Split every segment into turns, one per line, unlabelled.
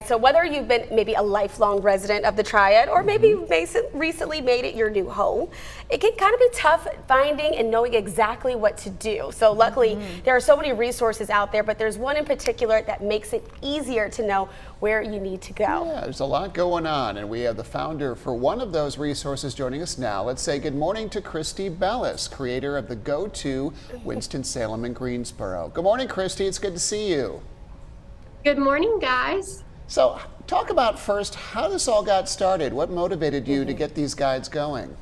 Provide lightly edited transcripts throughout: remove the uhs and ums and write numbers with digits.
So whether you've been maybe a lifelong resident of the Triad or maybe you've recently made it your new home, it can kind of be tough finding and knowing exactly what to do. So luckily, there are so many resources out there, but there's one in particular that makes it easier to know where you need to go.
Yeah, there's a lot going on, and we have the founder for one of those resources joining us now. Let's say good morning to Christy Bellis, creator of the Go-To Winston-Salem and Greensboro. Good morning, Christy. It's good to see you.
Good morning, guys.
So talk about first how this all got started. What motivated you to get these guides going?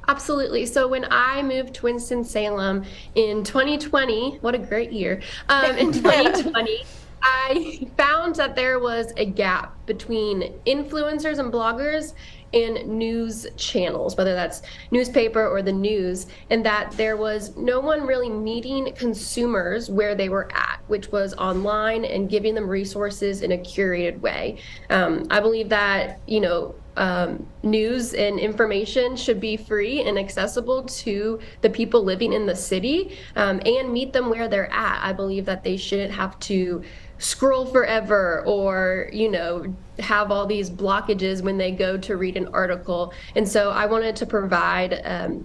Absolutely. So when I moved to Winston-Salem in 2020, what a great year, in 2020, I found that there was a gap between influencers and bloggers and news channels, whether that's newspaper or the news, and that there was no one really meeting consumers where they were at, which was online and giving them resources in a curated way. I believe that, news and information should be free and accessible to the people living in the city, and meet them where they're at. I believe that they shouldn't have to scroll forever or, have all these blockages when they go to read an article. And so I wanted to provide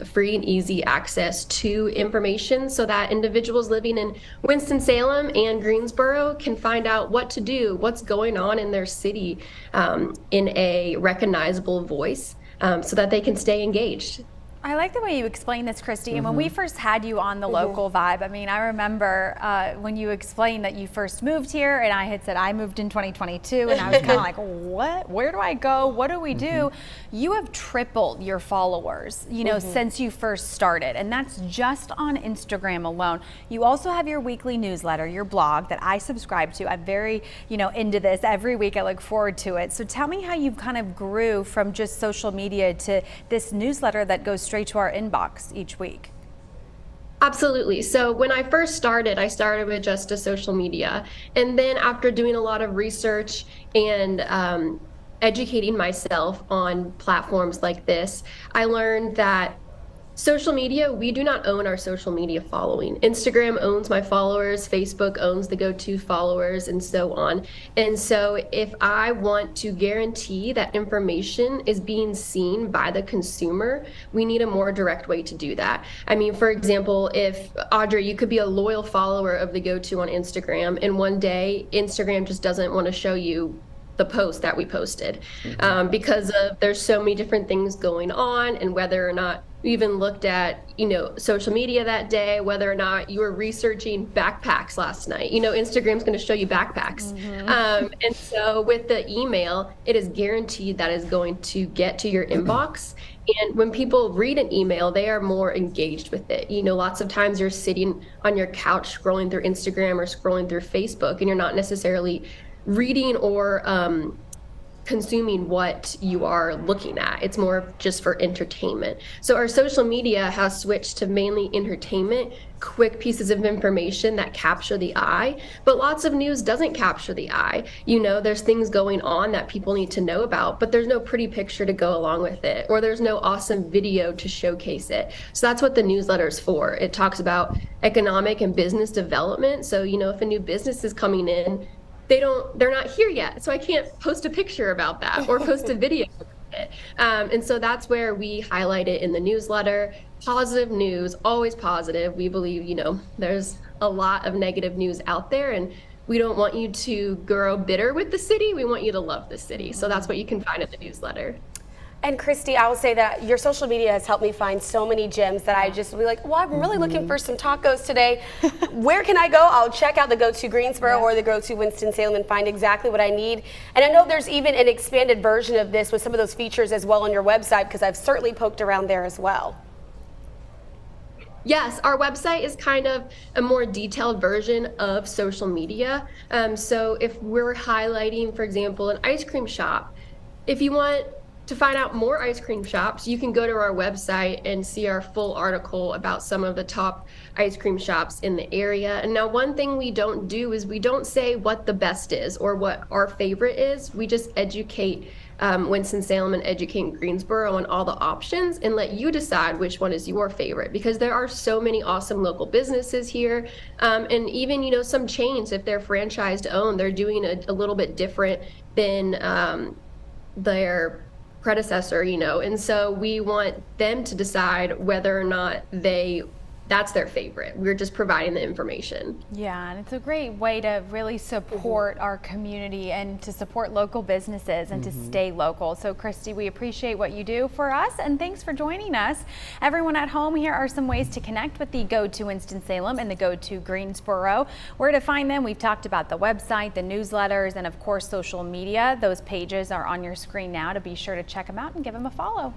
free and easy access to information so that individuals living in Winston-Salem and Greensboro can find out what to do, what's going on in their city, in a recognizable voice, so that they can stay engaged.
I like the way you explain this, Christy. And when we first had you on the local vibe, I remember when you explained that you first moved here, and I had said I moved in 2022, and I was kind of like, what? Where do I go? What do we do? You have tripled your followers, since you first started, and that's just on Instagram alone. You also have your weekly newsletter, your blog that I subscribe to. I'm very, into this every week. I look forward to it. So tell me how you kind of grew from just social media to this newsletter that goes straight to our inbox each week.
Absolutely. So when I first started, I started with just a social media. And then after doing a lot of research and educating myself on platforms like this, I learned that social media, we do not own our social media following. Instagram owns my followers, Facebook owns the Go-To followers, and so on. And so if I want to guarantee that information is being seen by the consumer, we need a more direct way to do that. For example, if Audrey, you could be a loyal follower of the Go-To on Instagram, and one day Instagram just doesn't want to show you the post that we posted, because there's so many different things going on, and whether or not you even looked at social media that day, whether or not you were researching backpacks last night. Instagram's going to show you backpacks. And so with the email, it is guaranteed that is going to get to your inbox. And when people read an email, they are more engaged with it. Lots of times you're sitting on your couch scrolling through Instagram or scrolling through Facebook, and you're not necessarily reading or consuming what you are looking at. It's more just for entertainment. So our social media has switched to mainly entertainment, quick pieces of information that capture the eye, but lots of news doesn't capture the eye. There's things going on that people need to know about, but there's no pretty picture to go along with it, or there's no awesome video to showcase it. So that's what the newsletter is for. It talks about economic and business development. So, if a new business is coming in, they're not here yet, so I can't post a picture about that or post a video about it. And so that's where we highlight it in the newsletter. Positive news, always positive. We believe, there's a lot of negative news out there, and we don't want you to grow bitter with the city. We want you to love the city. So that's what you can find in the newsletter.
And Christy, I will say that your social media has helped me find so many gems that I just be like, well, I'm really looking for some tacos today. Where can I go? I'll check out the Go-To Greensboro or the Go-To Winston-Salem and find exactly what I need. And I know there's even an expanded version of this with some of those features as well on your website, because I've certainly poked around there as well.
Yes, our website is kind of a more detailed version of social media. So if we're highlighting, for example, an ice cream shop, if you want to find out more ice cream shops, you can go to our website and see our full article about some of the top ice cream shops in the area. And now one thing we don't do is we don't say what the best is or what our favorite is. We just educate Winston-Salem and educate Greensboro on all the options and let you decide which one is your favorite, because there are so many awesome local businesses here. And even, you know, some chains, if they're franchised owned, they're doing a little bit different than their predecessor, you know, and so we want them to decide whether or not that's their favorite. We're just providing the information.
Yeah, and it's a great way to really support our community and to support local businesses and to stay local. So Christy, we appreciate what you do for us, and thanks for joining us. Everyone at home, here are some ways to connect with the Go to Winston-Salem and the Go to Greensboro. Where to find them? We've talked about the website, the newsletters, and of course social media. Those pages are on your screen now, to be sure to check them out and give them a follow.